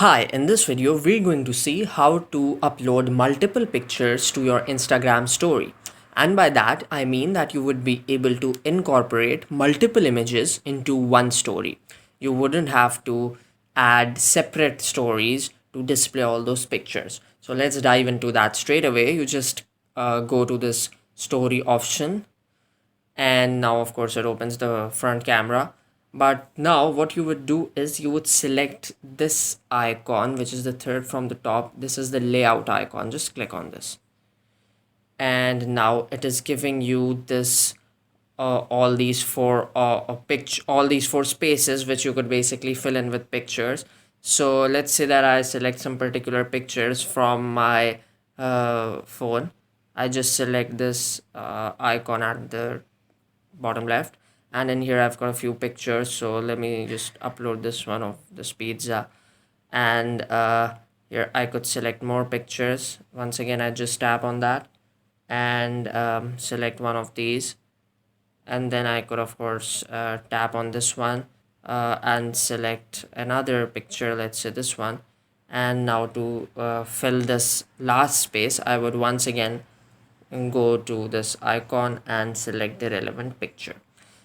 Hi, in this video, we're going to see how to upload multiple pictures to your Instagram story. And by that, I mean that you would be able to incorporate multiple images into one story. You wouldn't have to add separate stories to display all those pictures. So let's dive into that straight away. You just go to this story option, and now of course it opens the front camera. But now what you would do is you would select this icon, which is the third from the top. This is the layout icon. Just click on this, and now it is giving you this all these four spaces which you could basically fill in with pictures. So let's say that I select some particular pictures from my phone. I just select this icon at the bottom left, and in here I've got a few pictures. So let me just upload this one of this pizza, and here I could select more pictures. Once again, I just tap on that and select one of these, and then I could of course tap on this one and select another picture, let's say this one. And now to fill this last space, I would once again go to this icon and select the relevant picture.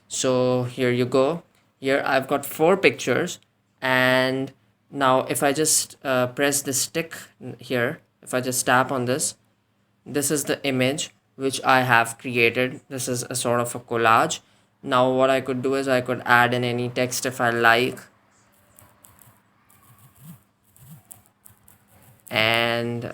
So here you go. Here I've got four pictures, and now if I just press the stick here, if I just tap on this, this is the image which I have created. This is a sort of a collage. Now what I could do is I could add in any text if I like, and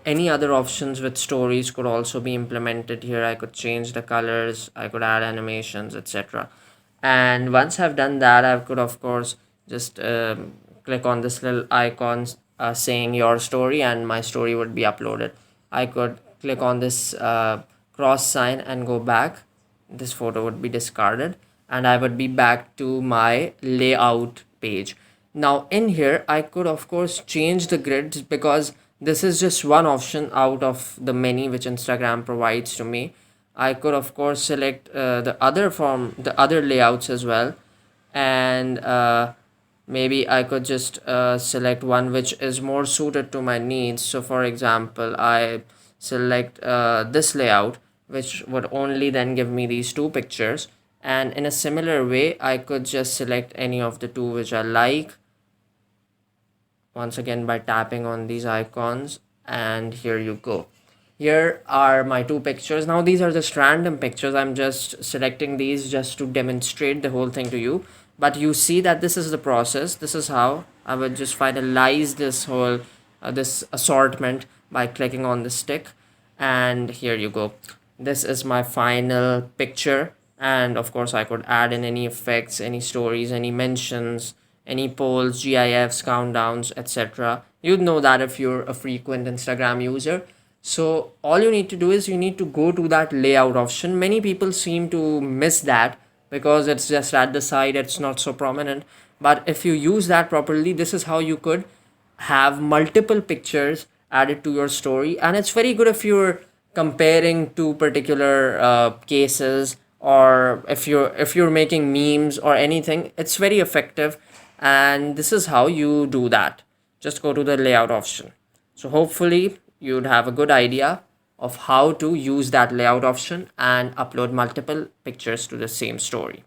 any other options with stories could also be implemented here. I could change the colors, I could add animations, etc. And once I've done that, I could of course just click on this little icon saying your story, and my story would be uploaded. I could click on this cross sign and go back. This photo would be discarded, and I would be back to my layout page. Now in here I could of course change the grids, because this is just one option out of the many which Instagram provides to me. I could of course select the other layouts as well, and maybe I could just select one which is more suited to my needs. So for example, I select this layout, which would only then give me these two pictures. And in a similar way, I could just select any of the two which I like, once again by tapping on these icons. And here you go. Here are my two pictures. Now these are just random pictures. I'm just selecting these just to demonstrate the whole thing to you, but you see that this is the process. This is how I would just finalize this whole this assortment by clicking on the stick. And here you go. This is my final picture, and of course I could add in any effects, any stories, any mentions, any polls, gifs, countdowns, etc. You'd know that if you're a frequent Instagram user. So all you need to do is you need to go to that layout option. Many people seem to miss that because it's just at the side, it's not so prominent. But if you use that properly, this is how you could have multiple pictures added to your story. And it's very good if you're comparing two particular cases, or if you're making memes or anything. It's very effective, and this is how you do that. Just go to the layout option. So hopefully you'd have a good idea of how to use that layout option and upload multiple pictures to the same story.